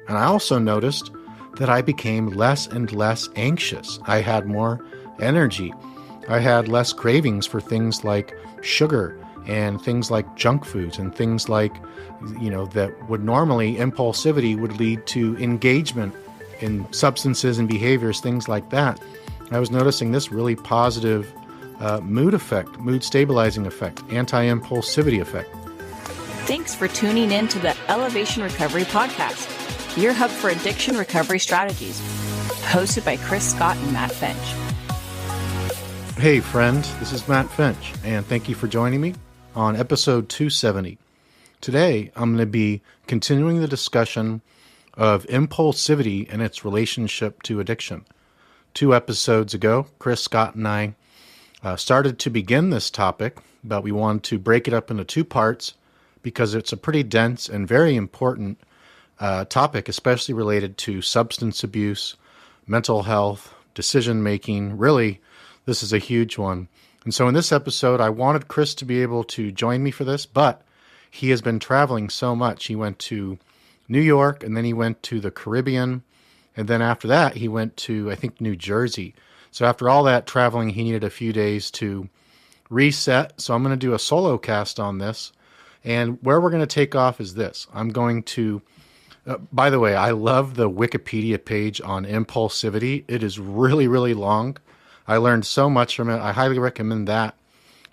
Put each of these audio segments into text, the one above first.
And I also noticed that I became less and less anxious. I had more energy. I had less cravings for things like sugar and things like junk foods and things like, that would normally, impulsivity would lead to engagement in substances and behaviors, things like that. I was noticing this really positive mood effect, mood stabilizing effect, anti-impulsivity effect. Thanks for tuning in to the Elevation Recovery Podcast, your hub for addiction recovery strategies, hosted by Chris Scott and Matt Finch. Hey friend, this is Matt Finch, and thank you for joining me on episode 270. Today, I'm going to be continuing the discussion of impulsivity and its relationship to addiction. 2 episodes ago, Chris Scott and I started to begin this topic, but we wanted to break it up into 2 parts because it's a pretty dense and very important topic, especially related to substance abuse, mental health, decision-making. Really, this is a huge one. And so in this episode, I wanted Chris to be able to join me for this, but he has been traveling so much. He went to New York, and then he went to the Caribbean, and then after that, he went to, I think, New Jersey. So after all that traveling, he needed a few days to reset. So I'm going to do a solo cast on this. And where we're going to take off is this. I'm going to, by the way, I love the Wikipedia page on impulsivity. It is really, really long. I learned so much from it. I highly recommend that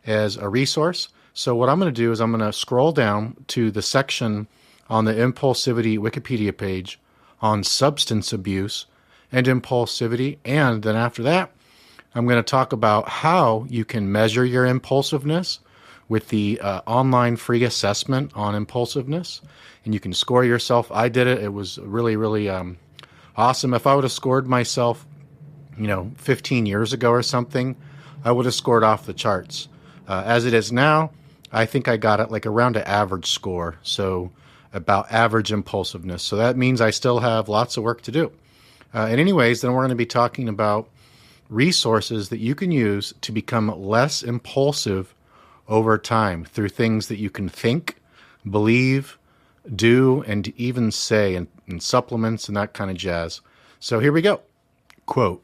as a resource. So what I'm going to do is I'm going to scroll down to the section on the Impulsivity Wikipedia page on substance abuse and impulsivity. And then after that, I'm going to talk about how you can measure your impulsiveness with the online free assessment on impulsiveness. And you can score yourself. I did it. It was really, really awesome. If I would have scored myself 15 years ago or something, I would have scored off the charts. As it is now, I think I got it like around an average score, so about average impulsiveness. So that means I still have lots of work to do. And anyways, then we're going to be talking about resources that you can use to become less impulsive over time through things that you can think, believe, do, and even say, and supplements and that kind of jazz. So here we go. Quote,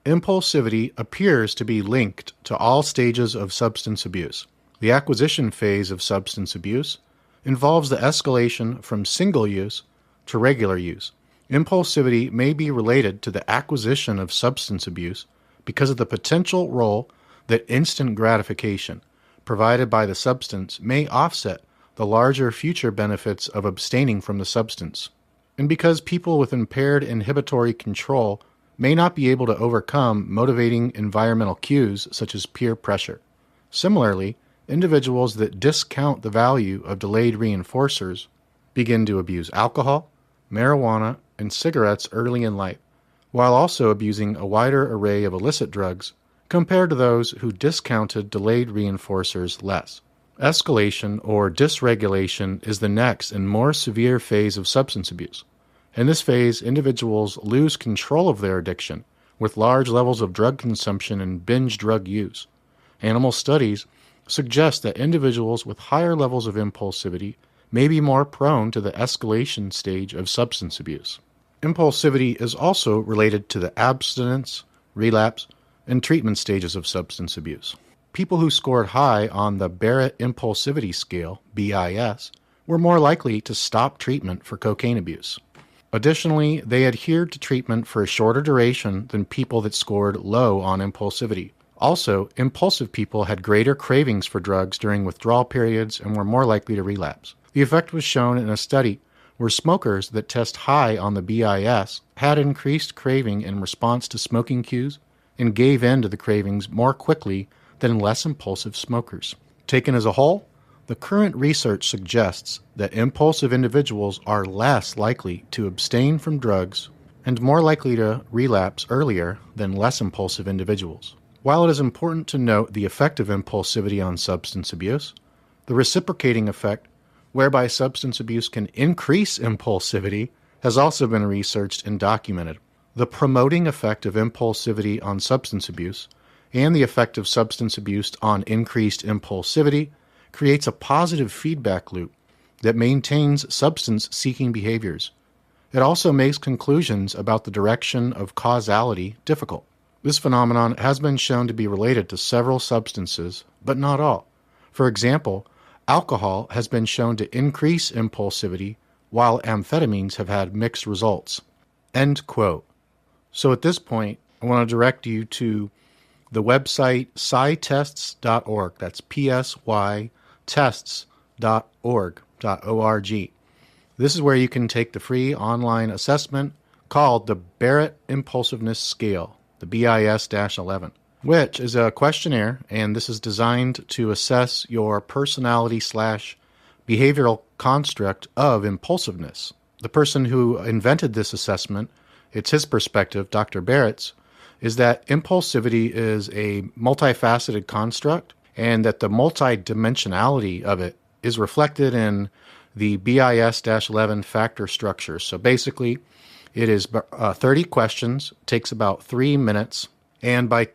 impulsivity appears to be linked to all stages of substance abuse. The acquisition phase of substance abuse involves the escalation from single use to regular use. Impulsivity may be related to the acquisition of substance abuse because of the potential role that instant gratification provided by the substance may offset the larger future benefits of abstaining from the substance, and because people with impaired inhibitory control may not be able to overcome motivating environmental cues such as peer pressure. Similarly, individuals that discount the value of delayed reinforcers begin to abuse alcohol, marijuana, and cigarettes early in life, while also abusing a wider array of illicit drugs compared to those who discounted delayed reinforcers less. Escalation or dysregulation is the next and more severe phase of substance abuse. In this phase, individuals lose control of their addiction with large levels of drug consumption and binge drug use. Animal studies suggest that individuals with higher levels of impulsivity may be more prone to the escalation stage of substance abuse. Impulsivity is also related to the abstinence, relapse, and treatment stages of substance abuse. People who scored high on the Barrett Impulsivity Scale, BIS, were more likely to stop treatment for cocaine abuse. Additionally, they adhered to treatment for a shorter duration than people that scored low on impulsivity. Also, impulsive people had greater cravings for drugs during withdrawal periods and were more likely to relapse. The effect was shown in a study where smokers that test high on the BIS had increased craving in response to smoking cues and gave in to the cravings more quickly than less impulsive smokers. Taken as a whole, the current research suggests that impulsive individuals are less likely to abstain from drugs and more likely to relapse earlier than less impulsive individuals. While it is important to note the effect of impulsivity on substance abuse, the reciprocating effect, whereby substance abuse can increase impulsivity, has also been researched and documented. The promoting effect of impulsivity on substance abuse and the effect of substance abuse on increased impulsivity creates a positive feedback loop that maintains substance-seeking behaviors. It also makes conclusions about the direction of causality difficult. This phenomenon has been shown to be related to several substances, but not all. For example, alcohol has been shown to increase impulsivity, while amphetamines have had mixed results. End quote. So at this point, I want to direct you to the website psytests.org. That's P-S-Y tests.org. This is where you can take the free online assessment called the Barrett Impulsiveness Scale, the BIS-11, which is a questionnaire, and this is designed to assess your personality/behavioral construct of impulsiveness. The person who invented this assessment, it's his perspective, Dr. Barrett's, is that impulsivity is a multifaceted construct and that the multidimensionality of it is reflected in the BIS-11 factor structure. So basically, it is 30 questions, takes about 3 minutes, and by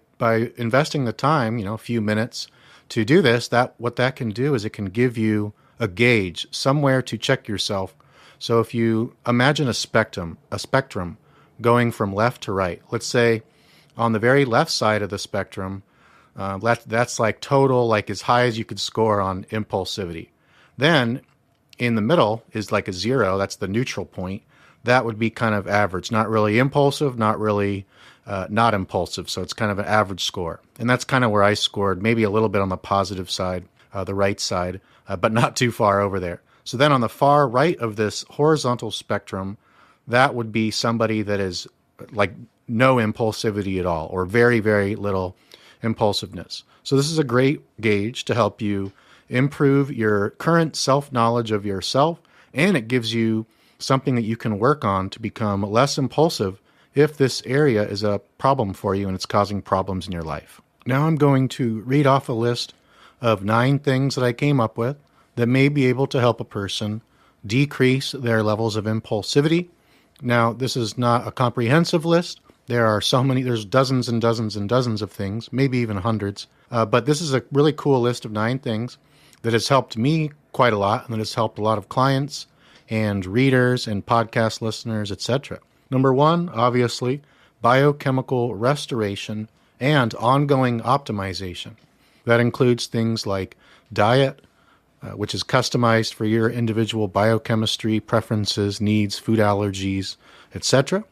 investing the time, a few minutes to do this, what that can do is it can give you a gauge, somewhere to check yourself. So if you imagine a spectrum going from left to right, let's say on the very left side of the spectrum, that's like total, like as high as you could score on impulsivity. Then in the middle is like a 0, that's the neutral point. That would be kind of average, not really impulsive, not really not impulsive. So it's kind of an average score. And that's kind of where I scored, maybe a little bit on the positive side, the right side, but not too far over there. So then on the far right of this horizontal spectrum, that would be somebody that is like no impulsivity at all, or very, very little impulsiveness. So this is a great gauge to help you improve your current self-knowledge of yourself, and it gives you something that you can work on to become less impulsive if this area is a problem for you and it's causing problems in your life. Now I'm going to read off a list of 9 things that I came up with that may be able to help a person decrease their levels of impulsivity. Now, this is not a comprehensive list. There are so many, there's dozens and dozens and dozens of things, maybe even hundreds. But this is a really cool list of 9 things that has helped me quite a lot, and that has helped a lot of clients and readers and podcast listeners, etc. Number 1, obviously, biochemical restoration and ongoing optimization. That includes things like diet, which is customized for your individual biochemistry, preferences, needs, food allergies, etc.,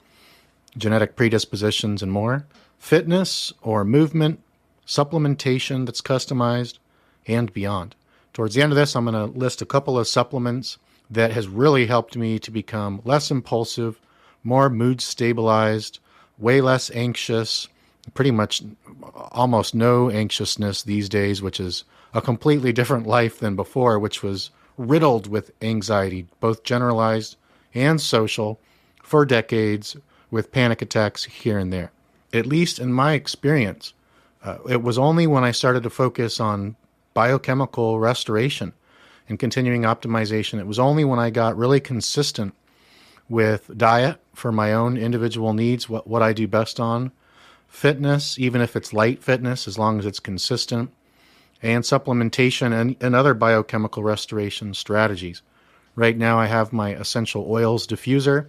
genetic predispositions, and more. Fitness or movement, supplementation that's customized, and beyond. Towards the end of this, I'm going to list a couple of supplements that has really helped me to become less impulsive, more mood stabilized, way less anxious, pretty much almost no anxiousness these days, which is a completely different life than before, which was riddled with anxiety, both generalized and social, for decades, with panic attacks here and there. At least in my experience, it was only when I started to focus on biochemical restoration and continuing optimization, it was only when I got really consistent with diet for my own individual needs, what I do best on, fitness, even if it's light fitness, as long as it's consistent, and supplementation and other biochemical restoration strategies. Right now I have my essential oils diffuser,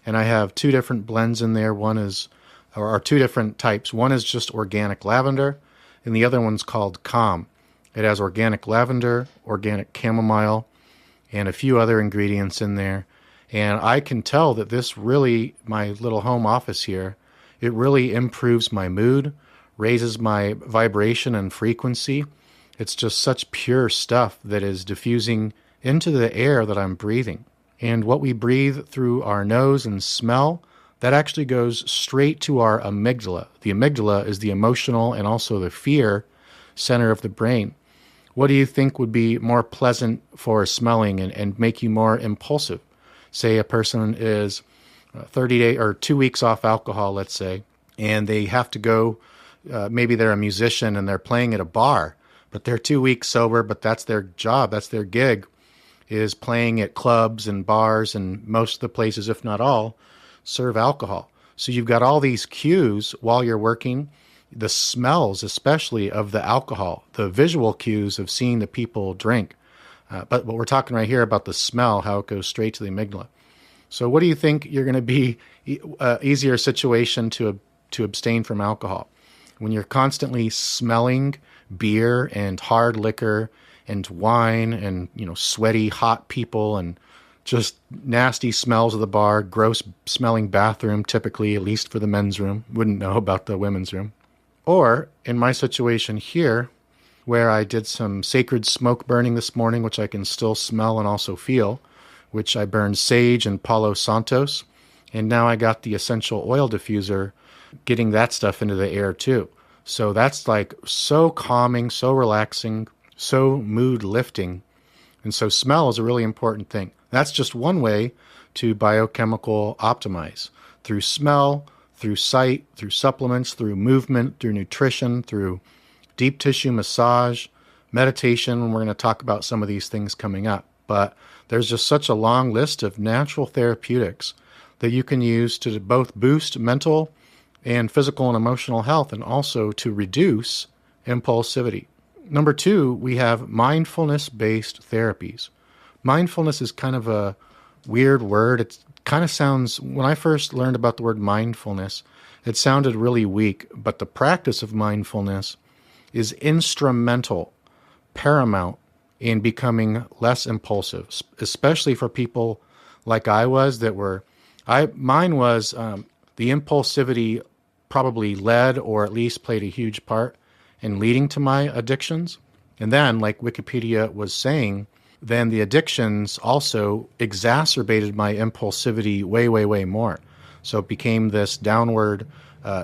and I have 2 different blends in there. One is, or 2 different types. One is just organic lavender, and the other one's called Calm. It has organic lavender, organic chamomile, and a few other ingredients in there. And I can tell that this really, my little home office here, it really improves my mood, raises my vibration and frequency. It's just such pure stuff that is diffusing into the air that I'm breathing. And what we breathe through our nose and smell, that actually goes straight to our amygdala. The amygdala is the emotional and also the fear center of the brain. What do you think would be more pleasant for smelling and make you more impulsive? Say a person is 30 days or 2 weeks off alcohol, let's say, and they have to go, maybe they're a musician and they're playing at a bar, but they're 2 weeks sober, but that's their job, that's their gig, is playing at clubs and bars, and most of the places, if not all, serve alcohol. So you've got all these cues while you're working, the smells especially of the alcohol, the visual cues of seeing the people drink. But we're talking right here about the smell, how it goes straight to the amygdala. So what do you think you're going to be easier situation to abstain from alcohol? When you're constantly smelling beer and hard liquor and wine and, sweaty, hot people and just nasty smells of the bar, gross smelling bathroom, typically, at least for the men's room. Wouldn't know about the women's room. Or in my situation here, where I did some sacred smoke burning this morning, which I can still smell and also feel, which I burned sage and Palo Santos. And now I got the essential oil diffuser, getting that stuff into the air too. So that's like so calming, so relaxing, so mood lifting. And so smell is a really important thing. That's just one way to biochemical optimize through smell, through sight, through supplements, through movement, through nutrition, through deep tissue massage, meditation. And we're going to talk about some of these things coming up. But there's just such a long list of natural therapeutics that you can use to both boost mental and physical and emotional health, and also to reduce impulsivity. Number 2, we have mindfulness-based therapies. Mindfulness is kind of a weird word. It kind of sounds, when I first learned about the word mindfulness, it sounded really weak, but the practice of mindfulness is instrumental, paramount in becoming less impulsive, especially for people like I was mine was the impulsivity probably led or at least played a huge part in leading to my addictions. And then, like Wikipedia was saying, then the addictions also exacerbated my impulsivity way, way, way more. So it became this downward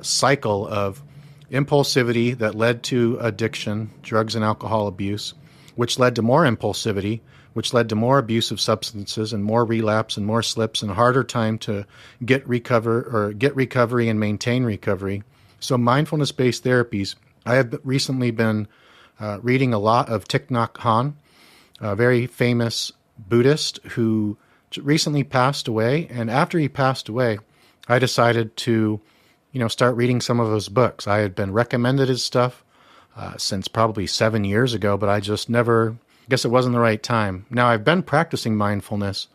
cycle of impulsivity that led to addiction, drugs and alcohol abuse, which led to more impulsivity, which led to more abusive substances and more relapse and more slips and harder time to get recovery and maintain recovery. So mindfulness-based therapies. I have recently been reading a lot of Thich Nhat Hanh, a very famous Buddhist who recently passed away. And after he passed away, I decided to, start reading some of his books. I had been recommended his stuff since probably 7 years ago, but I just never, guess it wasn't the right time. Now, I've been practicing mindfulness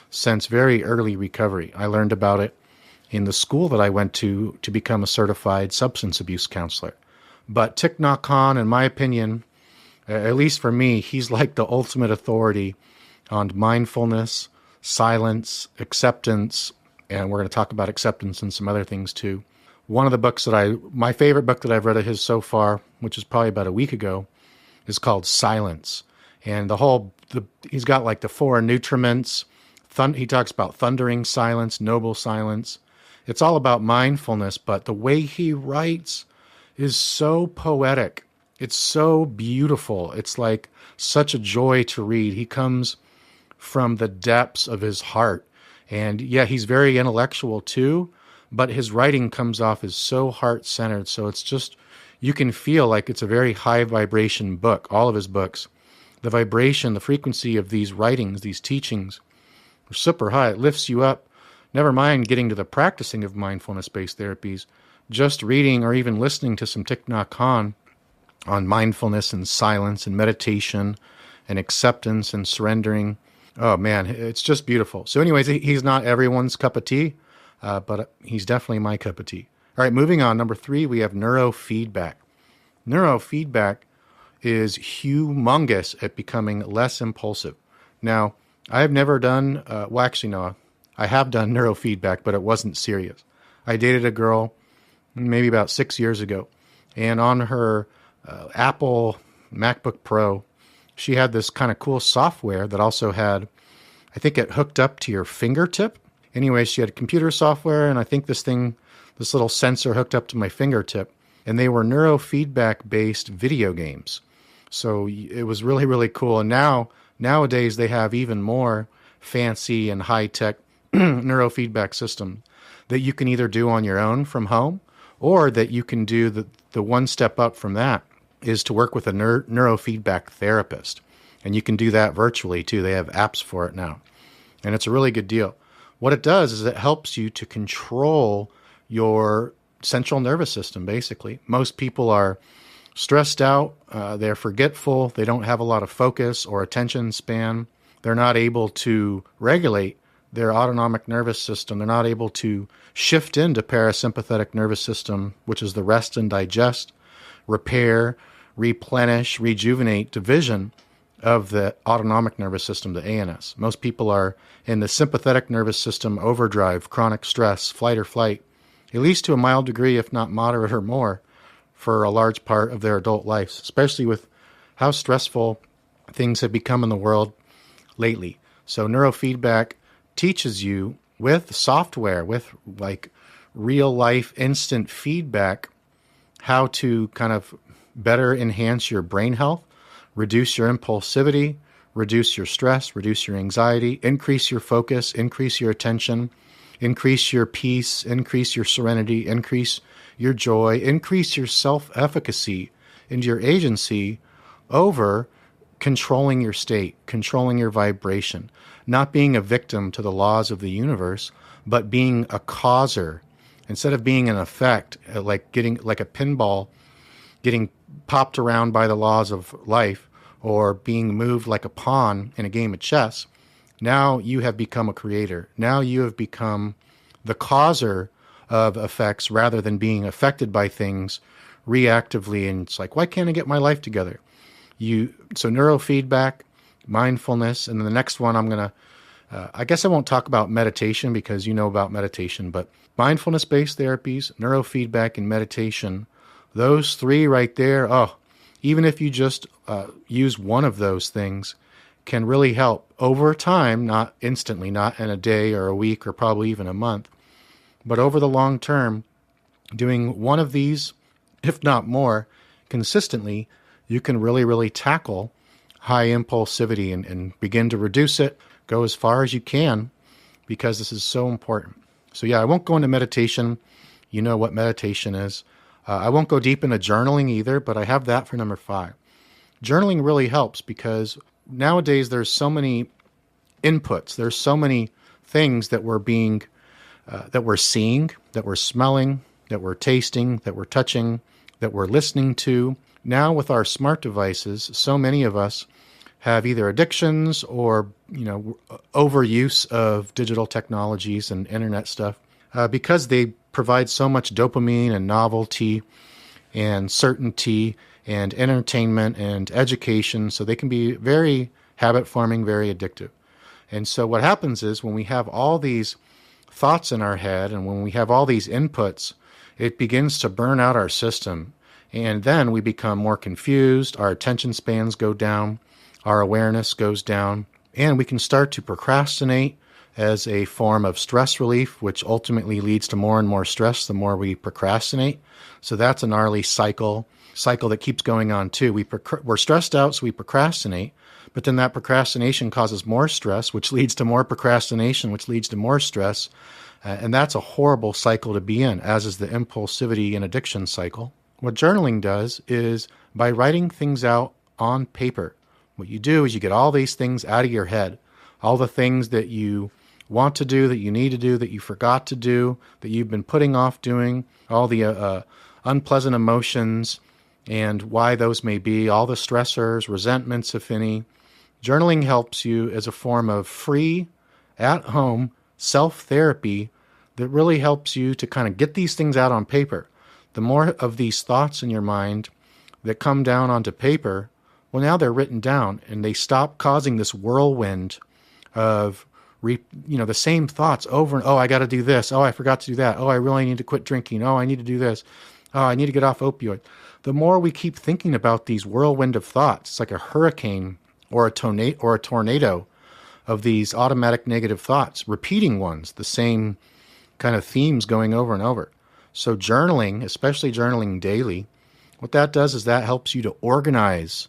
since very early recovery. I learned about it in the school that I went to become a certified substance abuse counselor. But Thich Nhat Hanh, in my opinion, at least for me, he's like the ultimate authority on mindfulness, silence, acceptance, and we're going to talk about acceptance and some other things too. One of the books my favorite book that I've read of his so far, which is probably about a week ago, is called Silence. And he's got like the 4 nutriments. He talks about thundering silence, noble silence. It's all about mindfulness, but the way he writes is so poetic. It's so beautiful. It's like such a joy to read. He comes from the depths of his heart. And yeah, he's very intellectual too, but his writing comes off as so heart-centered. So it's just, you can feel like it's a very high vibration book, all of his books. The vibration, the frequency of these writings, these teachings are super high. It lifts you up. Never mind getting to the practicing of mindfulness-based therapies. Just reading or even listening to some Thich Nhat Hanh on mindfulness and silence and meditation and acceptance and surrendering. Oh man, it's just beautiful. So anyways, he's not everyone's cup of tea, but he's definitely my cup of tea. All right, moving on. Number 3, we have neurofeedback. Neurofeedback is humongous at becoming less impulsive. Now, I have never done, I have done neurofeedback, but it wasn't serious. I dated a girl maybe about 6 years ago, and on her Apple MacBook Pro, she had this kind of cool software that also had, I think it hooked up to your fingertip. Anyway, she had computer software, and I think this little sensor hooked up to my fingertip, and they were neurofeedback-based video games. So it was really, really cool. And nowadays, they have even more fancy and high-tech neurofeedback system that you can either do on your own from home, or that you can do the one step up from that is to work with a neurofeedback therapist. And you can do that virtually too. They have apps for it now. And it's a really good deal. What it does is it helps you to control your central nervous system, basically. Most people are stressed out. They're forgetful. They don't have a lot of focus or attention span. They're not able to regulate their autonomic nervous system. They're not able to shift into parasympathetic nervous system, which is the rest and digest, repair, replenish, rejuvenate division of the autonomic nervous system, the ANS. Most people are in the sympathetic nervous system overdrive, chronic stress, fight or flight, at least to a mild degree, if not moderate or more, for a large part of their adult lives, especially with how stressful things have become in the world lately. So neurofeedback teaches you with software, with like real life instant feedback, how to kind of better enhance your brain health, reduce your impulsivity, reduce your stress, reduce your anxiety, increase your focus, increase your attention, increase your peace, increase your serenity, increase your joy, increase your self-efficacy and your agency over controlling your state, controlling your vibration, not being a victim to the laws of the universe, but being a causer. Instead of being an effect, like getting like a pinball, getting popped around by the laws of life, or being moved like a pawn in a game of chess, now you have become a creator. Now you have become the causer of effects rather than being affected by things reactively. And it's like, why can't I get my life together? So neurofeedback, mindfulness, and then the next one I'm going to, I guess I won't talk about meditation because you know about meditation, but mindfulness-based therapies, neurofeedback, and meditation, those three right there, even if you just use one of those things, can really help over time, not instantly, not in a day or a week or probably even a month, but over the long term, doing one of these, if not more, consistently, you can really, really tackle high impulsivity and begin to reduce it, go as far as you can, because this is so important. So yeah, I won't go into meditation. You know what meditation is. I won't go deep into journaling either, but I have that for number 5. Journaling really helps because nowadays there's so many inputs. There's so many things that we're that we're seeing, that we're smelling, that we're tasting, that we're touching, that we're listening to. Now with our smart devices, so many of us have either addictions or, overuse of digital technologies and internet stuff because they provide so much dopamine and novelty and certainty and entertainment and education. So they can be very habit forming, very addictive. And so what happens is when we have all these thoughts in our head and when we have all these inputs, it begins to burn out our system. And then we become more confused, our attention spans go down, our awareness goes down, and we can start to procrastinate as a form of stress relief, which ultimately leads to more and more stress the more we procrastinate. So that's a gnarly cycle that keeps going on too. We're stressed out, so we procrastinate, but then that procrastination causes more stress, which leads to more procrastination, which leads to more stress. And that's a horrible cycle to be in, as is the impulsivity and addiction cycle. What journaling does is by writing things out on paper, what you do is you get all these things out of your head, all the things that you want to do, that you need to do, that you forgot to do, that you've been putting off doing, all the unpleasant emotions and why those may be, all the stressors, resentments, if any. Journaling helps you as a form of free, at-home self-therapy that really helps you to kind of get these things out on paper. The more of these thoughts in your mind that come down onto paper, well, now they're written down and they stop causing this whirlwind of the same thoughts over and, I got to do this. I forgot to do that. I really need to quit drinking. I need to do this. I need to get off opioid. The more we keep thinking about these whirlwind of thoughts, it's like a hurricane or a tornado of these automatic negative thoughts, repeating ones, the same kind of themes going over and over. So journaling, especially journaling daily, what that does is that helps you to organize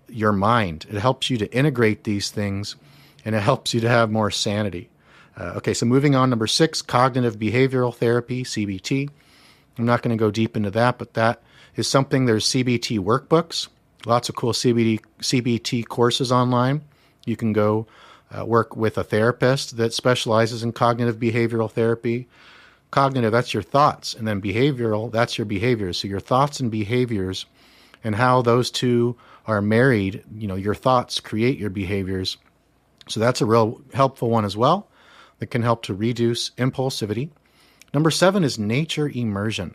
your mind. It helps you to integrate these things, and it helps you to have more sanity. So moving on, number 6, cognitive behavioral therapy, CBT. I'm not going to go deep into that, but that is something. There's CBT workbooks, lots of cool CBT courses online. You can go work with a therapist that specializes in cognitive behavioral therapy. Cognitive, that's your thoughts, and then behavioral, that's your behaviors. So your thoughts and behaviors and how those two are married, your thoughts create your behaviors. So that's a real helpful one as well. that can help to reduce impulsivity. Number 7 is nature immersion.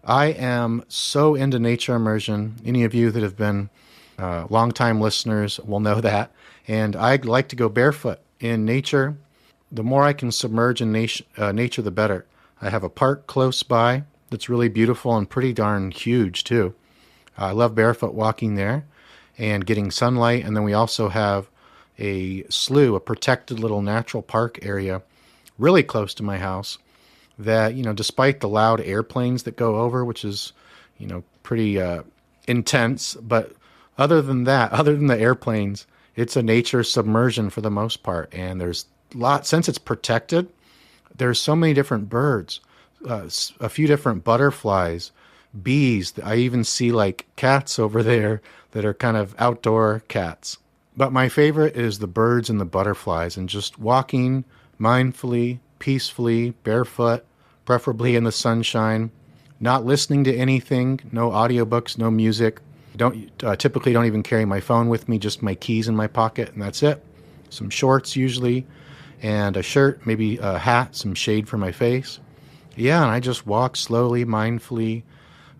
I am so into nature immersion. Any of you that have been longtime listeners will know that. And I like to go barefoot in nature. The more I can submerge in nature, the better. I have a park close by that's really beautiful and pretty darn huge too. I love barefoot walking there and getting sunlight. And then we also have a slough, a protected little natural park area really close to my house that, despite the loud airplanes that go over, which is, pretty intense, but other than the airplanes, it's a nature submersion for the most part. And there's since it's protected, there's so many different birds, a few different butterflies, bees. I even see like cats over there that are kind of outdoor cats. But my favorite is the birds and the butterflies, and just walking mindfully, peacefully, barefoot, preferably in the sunshine, not listening to anything, no audiobooks, no music. Typically don't even carry my phone with me, just my keys in my pocket, and that's it. Some shorts usually, and a shirt, maybe a hat, some shade for my face. Yeah, and I just walk slowly, mindfully,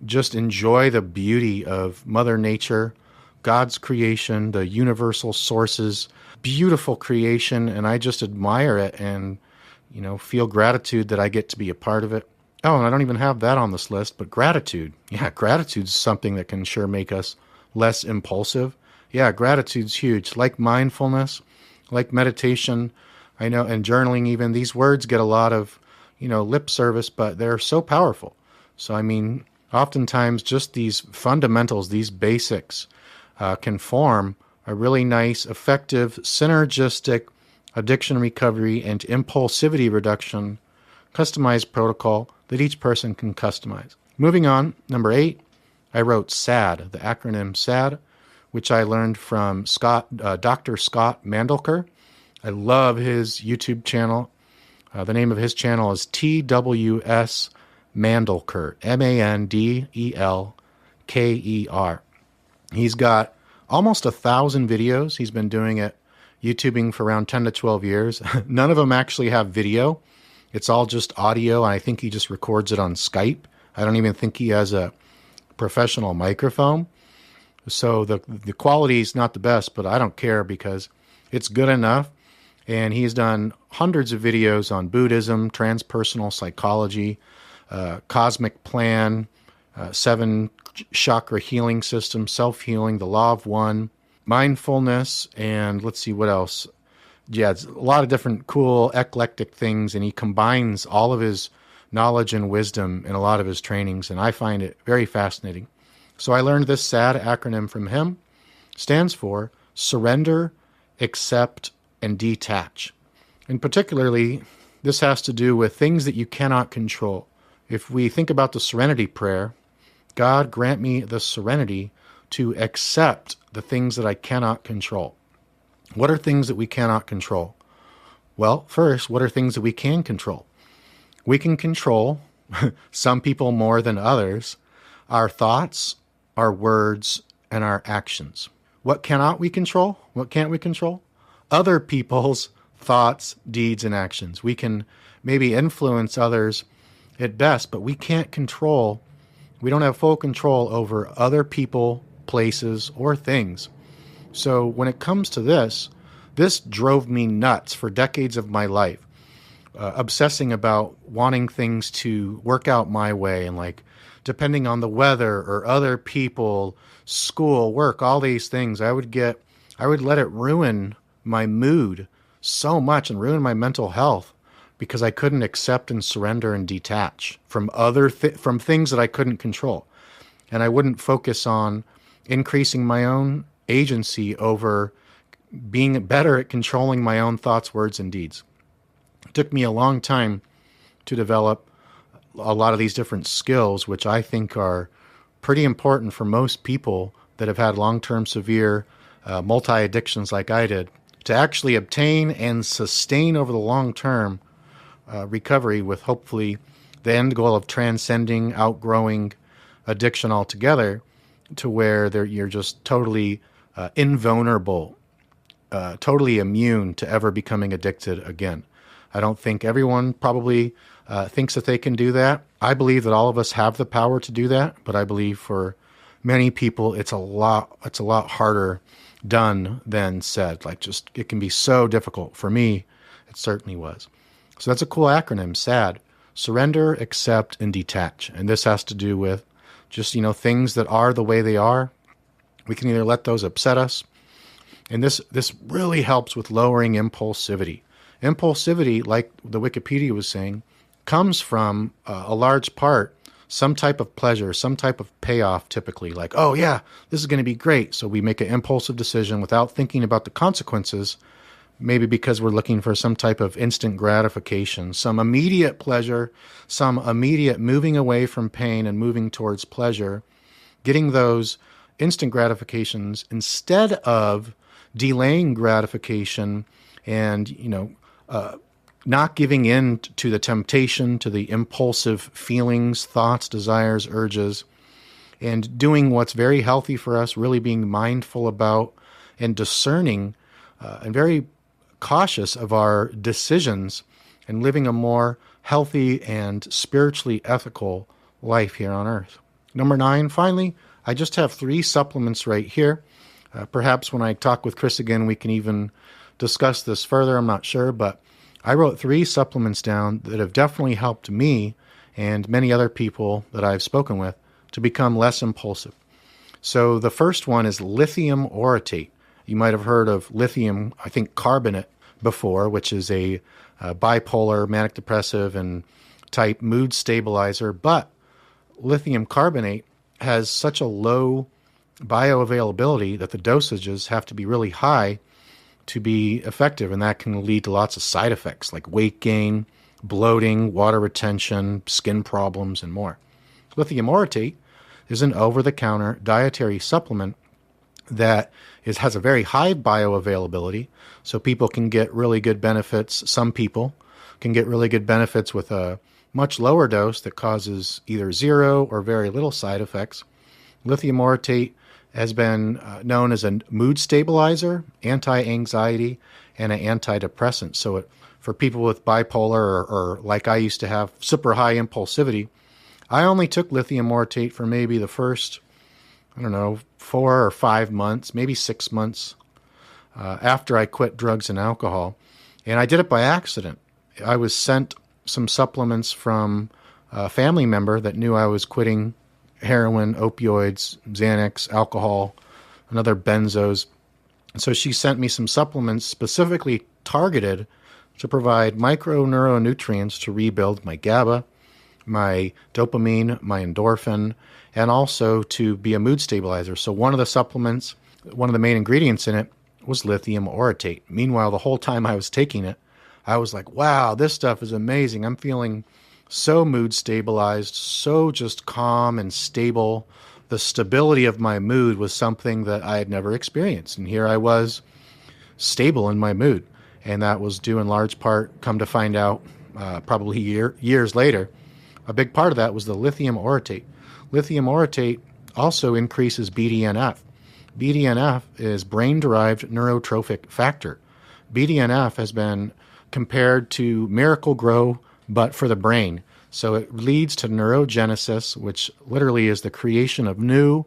just enjoy the beauty of Mother Nature, God's creation, the universal sources, beautiful creation, and I just admire it and, feel gratitude that I get to be a part of it. Oh, and I don't even have that on this list, but gratitude. Yeah, gratitude's something that can sure make us less impulsive. Yeah, gratitude's huge. Like mindfulness, like meditation, I know, and journaling even, these words get a lot of, lip service, but they're so powerful. So, oftentimes just these fundamentals, these basics, can form a really nice, effective, synergistic addiction recovery and impulsivity reduction customized protocol that each person can customize. Moving on, number 8, I wrote SAD, the acronym SAD, which I learned from Dr. Scott Mandelker. I love his YouTube channel. The name of his channel is TWS Mandelker, Mandelker. He's got almost 1,000 videos. He's been doing it, YouTubing for around 10 to 12 years. None of them actually have video. It's all just audio, and I think he just records it on Skype. I don't even think he has a professional microphone. So the quality is not the best, but I don't care because it's good enough. And he's done hundreds of videos on Buddhism, transpersonal psychology, cosmic plan, 7 chakra healing system, self-healing, the law of one, mindfulness, and let's see what else. Yeah, it's a lot of different cool, eclectic things, and he combines all of his knowledge and wisdom in a lot of his trainings, and I find it very fascinating. So I learned this SAD acronym from him. Stands for Surrender, Accept, and Detach. And particularly, this has to do with things that you cannot control. If we think about the serenity prayer, God grant me the serenity to accept the things that I cannot control. What are things that we cannot control? Well, first, what are things that we can control? We can control, some people more than others, our thoughts, our words, and our actions. What cannot we control? What can't we control? Other people's thoughts, deeds, and actions. We can maybe influence others at best, but we can't control, we don't have full control over other people, places, or things. So when it comes to this drove me nuts for decades of my life, obsessing about wanting things to work out my way and like depending on the weather or other people, school, work, all these things. I would let it ruin my mood so much and ruin my mental health because I couldn't accept and surrender and detach from from things that I couldn't control. And I wouldn't focus on increasing my own agency over being better at controlling my own thoughts, words, and deeds. It took me a long time to develop a lot of these different skills, which I think are pretty important for most people that have had long-term severe multi-addictions like I did, to actually obtain and sustain over the long term recovery with hopefully the end goal of transcending, outgrowing addiction altogether to where you're just totally invulnerable, totally immune to ever becoming addicted again. I don't think everyone probably thinks that they can do that. I believe that all of us have the power to do that, but I believe for many people it's a lot harder done than said. Like, just, it can be so difficult. For me, it certainly was. So that's a cool acronym, SAD. Surrender, accept, and detach. And this has to do with just, things that are the way they are. We can either let those upset us. And this really helps with lowering impulsivity. Impulsivity, like the Wikipedia was saying, comes from a large part some type of pleasure, some type of payoff, typically, like, oh yeah, this is going to be great. So we make an impulsive decision without thinking about the consequences, maybe because we're looking for some type of instant gratification, some immediate pleasure, some immediate moving away from pain and moving towards pleasure, getting those instant gratifications instead of delaying gratification and, not giving in to the temptation, to the impulsive feelings, thoughts, desires, urges, and doing what's very healthy for us, really being mindful about and discerning and very cautious of our decisions and living a more healthy and spiritually ethical life here on earth. Number 9, finally, I just have 3 supplements right here. Perhaps when I talk with Chris again, we can even discuss this further. I'm not sure, but I wrote 3 supplements down that have definitely helped me and many other people that I've spoken with to become less impulsive. So the first one is lithium orotate. You might have heard of lithium, I think, carbonate before, which is a bipolar, manic depressive, and type mood stabilizer. But lithium carbonate has such a low bioavailability that the dosages have to be really high to be effective, and that can lead to lots of side effects like weight gain, bloating, water retention, skin problems, and more. Lithium orotate is an over-the-counter dietary supplement that has a very high bioavailability, so people can get really good benefits. Some people can get really good benefits with a much lower dose that causes either 0 or very little side effects. Lithium orotate has been known as a mood stabilizer, anti-anxiety, and an antidepressant. So for people with bipolar or like I used to have, super high impulsivity, I only took lithium orotate for maybe the first, 4 or 5 months, maybe 6 months after I quit drugs and alcohol. And I did it by accident. I was sent some supplements from a family member that knew I was quitting heroin, opioids, Xanax, alcohol, and other benzos. So she sent me some supplements specifically targeted to provide microneuronutrients to rebuild my GABA, my dopamine, my endorphin, and also to be a mood stabilizer. So one of the supplements, one of the main ingredients in it was lithium orotate. Meanwhile, the whole time I was taking it, I was like, wow, this stuff is amazing. I'm feeling so mood stabilized, so just calm and stable. The stability of my mood was something that I had never experienced. And here I was, stable in my mood. And that was due in large part, come to find out, probably years later, a big part of that was the lithium orotate. Lithium orotate also increases BDNF. BDNF is brain-derived neurotrophic factor. BDNF has been compared to Miracle-Gro, but for the brain. So it leads to neurogenesis, which literally is the creation of new,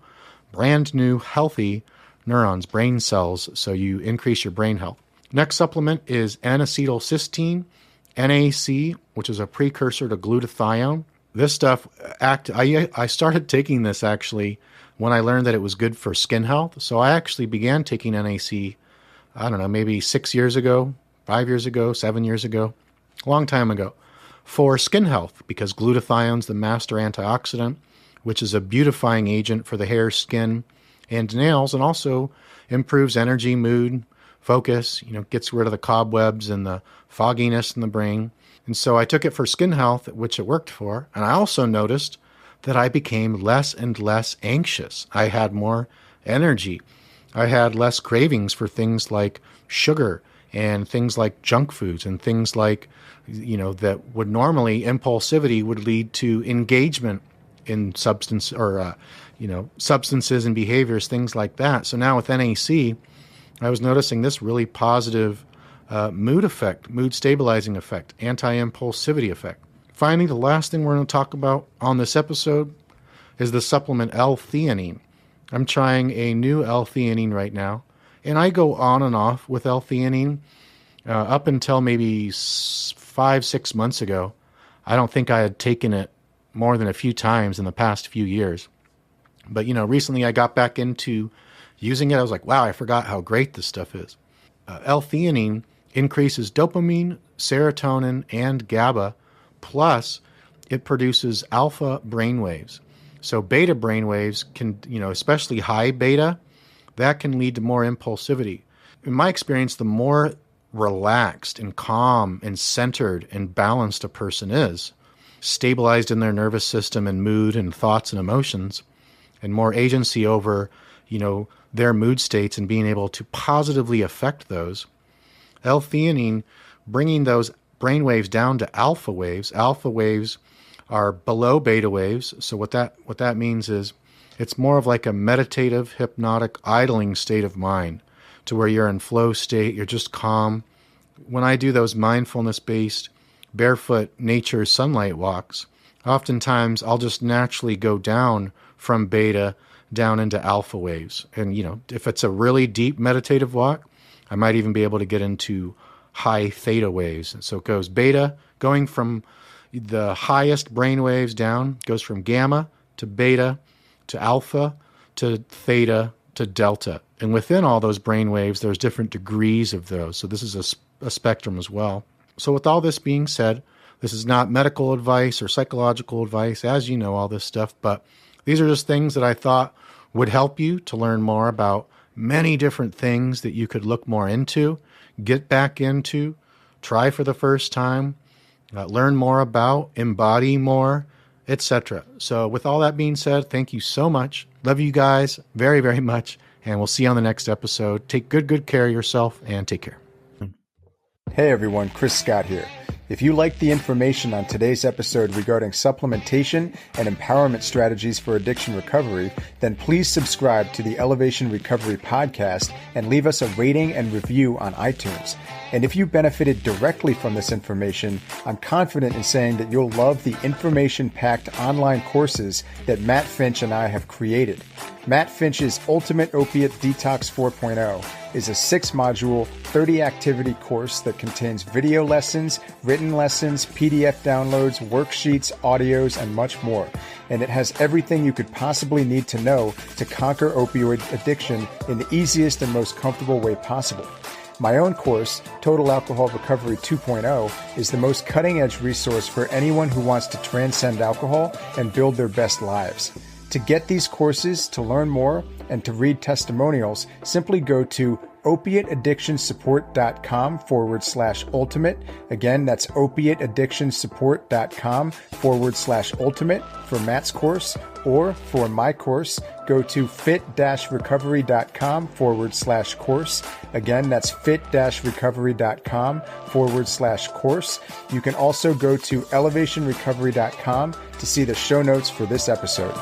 brand new, healthy neurons, brain cells, so you increase your brain health. Next supplement is N-acetylcysteine, NAC, which is a precursor to glutathione. This stuff, I started taking this actually when I learned that it was good for skin health. So I actually began taking NAC, maybe 6 years ago, 5 years ago, 7 years ago, a long time ago, for skin health, because glutathione's the master antioxidant, which is a beautifying agent for the hair, skin, and nails, and also improves energy, mood, focus, gets rid of the cobwebs and the fogginess in the brain. And so I took it for skin health, which it worked for. And I also noticed that I became less and less anxious. I had more energy. I had less cravings for things like sugar and things like junk foods and things like, that would normally, impulsivity would lead to engagement in substances and behaviors, things like that. So now with NAC, I was noticing this really positive mood effect, mood stabilizing effect, anti-impulsivity effect. Finally, the last thing we're going to talk about on this episode is the supplement L-theanine. I'm trying a new L-theanine right now, and I go on and off with L-theanine up until maybe 5-6 months ago. I don't think I had taken it more than a few times in the past few years. But, recently I got back into using it. I was like, wow, I forgot how great this stuff is. L-theanine increases dopamine, serotonin, and GABA, plus it produces alpha brainwaves. So beta brainwaves can, especially high beta, that can lead to more impulsivity. In my experience, the more relaxed and calm and centered and balanced a person is, stabilized in their nervous system and mood and thoughts and emotions, and more agency over, their mood states and being able to positively affect those. L-theanine, bringing those brainwaves down to alpha waves. Alpha waves are below beta waves. So what that means is it's more of like a meditative, hypnotic, idling state of mind, to where you're in flow state, you're just calm. When I do those mindfulness-based, barefoot nature sunlight walks, oftentimes I'll just naturally go down from beta down into alpha waves. And, if it's a really deep meditative walk, I might even be able to get into high theta waves. So it goes beta, going from the highest brain waves down, goes from gamma to beta to alpha to theta to delta. And within all those brain waves, there's different degrees of those. So this is a spectrum as well. So with all this being said, this is not medical advice or psychological advice, as you know, all this stuff, but these are just things that I thought would help you to learn more about many different things that you could look more into, get back into, try for the first time, learn more about, embody more, etc. So with all that being said, thank you so much. Love you guys very, very much. And we'll see you on the next episode. Take good care of yourself and take care. Hey everyone, Chris Scott here. If you like the information on today's episode regarding supplementation and empowerment strategies for addiction recovery, then please subscribe to the Elevation Recovery podcast and leave us a rating and review on iTunes. And if you benefited directly from this information, I'm confident in saying that you'll love the information-packed online courses that Matt Finch and I have created. Matt Finch's Ultimate Opiate Detox 4.0 is a 6-module, 30-activity course that contains video lessons, written lessons, PDF downloads, worksheets, audios, and much more. And it has everything you could possibly need to know to conquer opioid addiction in the easiest and most comfortable way possible. My own course, Total Alcohol Recovery 2.0, is the most cutting-edge resource for anyone who wants to transcend alcohol and build their best lives. To get these courses, to learn more, and to read testimonials, simply go to opiateaddictionsupport.com/ultimate. Again, that's opiateaddictionsupport.com/ultimate for Matt's course, or for my course, go to fit-recovery.com/course. Again, that's fit-recovery.com/course. You can also go to elevationrecovery.com to see the show notes for this episode.